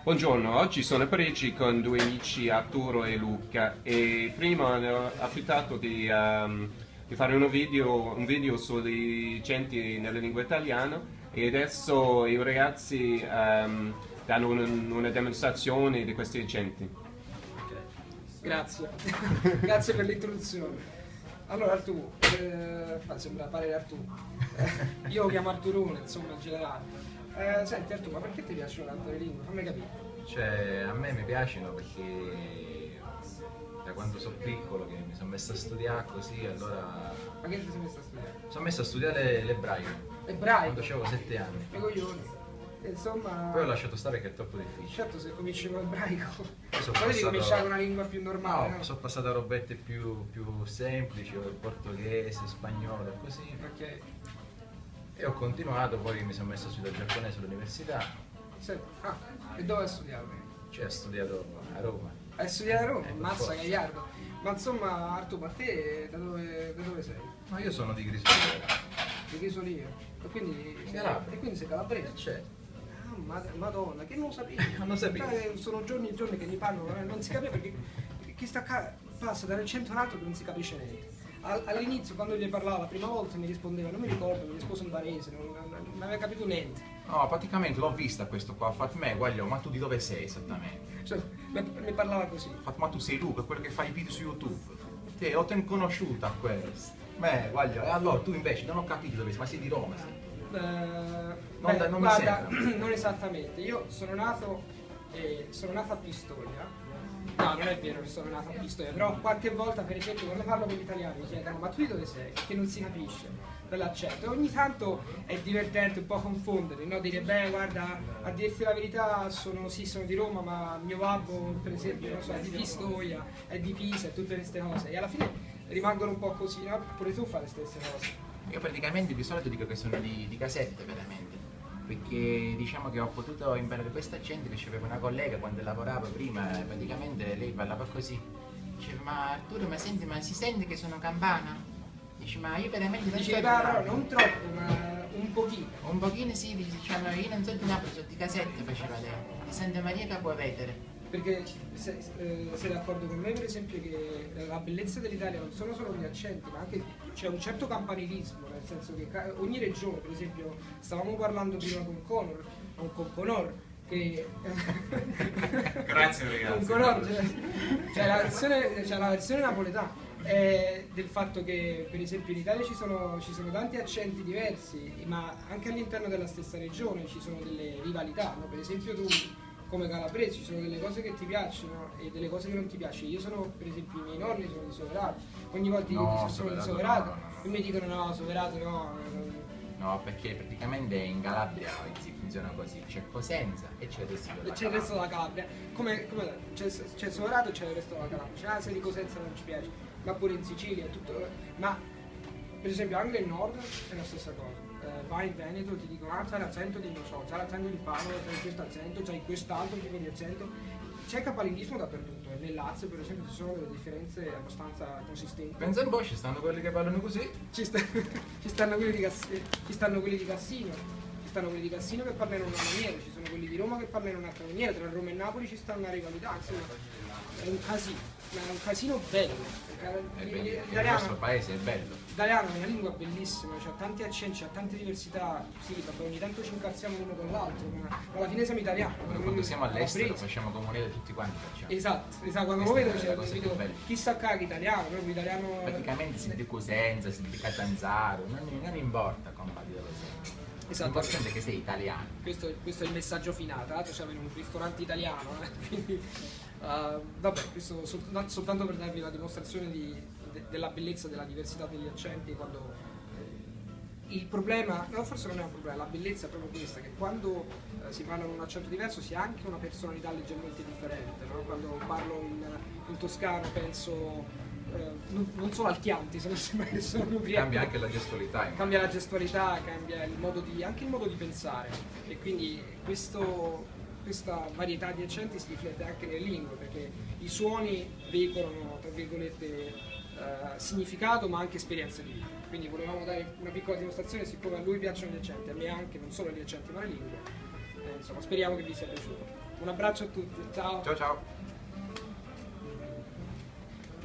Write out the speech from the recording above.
Buongiorno, oggi sono a Parigi con due amici Arturo e Luca e prima hanno affittato di fare un video sugli accenti nella lingua italiana e adesso i ragazzi danno una dimostrazione di questi accenti. Grazie, grazie per l'introduzione. Allora Artù, sembra parere Artù, io lo chiamo Arturone, insomma in generale. Senti Artù, ma perché ti piacciono tanto le lingue? Fammi capire. Cioè, a me mi piacciono perché da quando sono piccolo che mi sono messo a studiare così, allora... Ma che ti sei messo a studiare? Mi sono messo a studiare l'ebraico. Ebraico? Quando avevo 7 anni. I coglioni. Insomma... Poi ho lasciato stare perché è troppo difficile. Certo, se cominci con l'ebraico, Poi poi devi cominciare con una lingua più normale, No, no? sono passato a robette più semplici, il portoghese, spagnolo, così. Ok. E ho continuato, poi mi sono messo a studiare giapponese all'università. E dove hai studiato? Cioè, ho studiato a Roma. Hai studiato a Roma? Per Mazza forza. gagliardo. Ma insomma, Artù, ma te da dove sei? Ma io sono di Grisolino. Di che sono io? E quindi, Calabria. e quindi sei calabrese? Cioè, Madonna, che non lo sapevo. non lo sapevo. Sono giorni e giorni che mi parlano, non si capiva perché chi sta qua passa da un centro all'altro che non si capisce niente. All'inizio, quando gli parlavo la prima volta, mi rispondeva, non mi ricordo, mi rispose in barese, non aveva capito niente. no, praticamente l'ho vista questo qua, ha fatto me, guaglio, ma tu di dove sei esattamente? Cioè, mi parlava così. Ha fatto, ma tu sei Luca, quello che fa i video su YouTube. Te, ho te conosciuta a questo. Beh, guaglio, e allora tu invece non ho capito dove sei, ma sei di Roma, sì. Non mi guarda, sembra. non esattamente. Io sono nato a Pistoia. No, non è vero che sono nato a Pistoia, però qualche volta, per esempio, quando parlo con gli italiani mi chiedono ma tu di dove sei? Che non si capisce dall'accento. E ogni tanto è divertente un po' confondere, no? Dire, beh, guarda, a dirti la verità sono di Roma, ma mio babbo, per esempio, non so, è di Pistoia, è di Pisa e tutte queste cose. E alla fine rimangono un po' così, no? Pure tu fai le stesse cose. Io praticamente di solito dico che sono di casette veramente, perché diciamo che ho potuto imparare questo accento che c'aveva una collega quando lavoravo prima, praticamente lei parlava così. Diceva, ma Arturo, ma senti, ma si sente che sono campana? Dice, ma io veramente non so Diceva, parlare. però non troppo, ma un pochino. Un pochino sì, diciamo, io non so di Napoli, sono di casette, faceva lei, di Santa Maria Capovetere. Perché sei d'accordo con me per esempio che la bellezza dell'Italia non sono solo gli accenti, ma anche c'è un certo campanilismo, nel senso che ogni regione, per esempio, stavamo parlando prima con Conor, che Grazie ragazzi. con Conor c'è la versione napoletana del fatto che per esempio in Italia ci sono tanti accenti diversi, ma anche all'interno della stessa regione ci sono delle rivalità, no? Per esempio tu come calabrese ci sono delle cose che ti piacciono e delle cose che non ti piacciono. Io sono, per esempio, i miei nonni sono di Soverato, ogni volta No, che sono di Soverato Soverato no. e mi dicono no, Soverato no. No, perché praticamente in Calabria si funziona così, c'è Cosenza e c'è il resto della C'è il resto della Calabria, c'è Soverato e c'è il resto della Calabria, se di Cosenza non ci piace, ma pure in Sicilia, tutto, ma per esempio anche il nord è la stessa cosa. Vai in Veneto ti dicono c'hai l'accento di non so, c'hai l'accento di Padova, c'hai questo accento, c'hai quest'altro tipo di accento. C'è campanilismo dappertutto, nel Lazio per esempio ci sono delle differenze abbastanza consistenti. Pensa un po', ci stanno quelli che parlano così. Ci stanno quelli di Cassino, ci stanno quelli di Cassino che parlano in una maniera, ci sono quelli di Roma che parlano in un'altra maniera, tra Roma e Napoli ci sta una rivalità, insomma, è un casino bello. Il nostro paese è bello. L'italiano è una lingua bellissima, ha tanti accenti, ha tante diversità, sì, vabbè, ogni tanto ci incazziamo l'uno con l'altro, ma alla fine siamo italiani. Quando siamo all'estero facciamo comunità tutti quanti facciamo. Esatto, quando Questa voi è vedo la cosa più bella. chissà che italiano, proprio italiano. Praticamente si di Cosenza, si di Catanzaro, non importa compa di dove sei. Esatto. L'importante è che sei italiano. Questo è il messaggio finale, tra l'altro siamo in un ristorante italiano, quindi vabbè, questo soltanto per darvi la dimostrazione della bellezza della diversità degli accenti, quando il problema, no, forse non è un problema, la bellezza è proprio questa, che quando si parla con un accento diverso si ha anche una personalità leggermente differente, no? Quando parlo in toscano penso non solo al Chianti, se non sembra che sono ubriaco. Cambia anche la gestualità. Cambia la gestualità, cambia anche il modo di pensare, e quindi questa varietà di accenti si riflette anche nelle lingue, perché i suoni veicolano, tra virgolette, significato ma anche esperienza di vita. Quindi volevamo dare una piccola dimostrazione, siccome a lui piacciono gli accenti, a me anche, non solo gli accenti ma le lingue, insomma speriamo che vi sia piaciuto. Un abbraccio a tutti, ciao. Ciao ciao.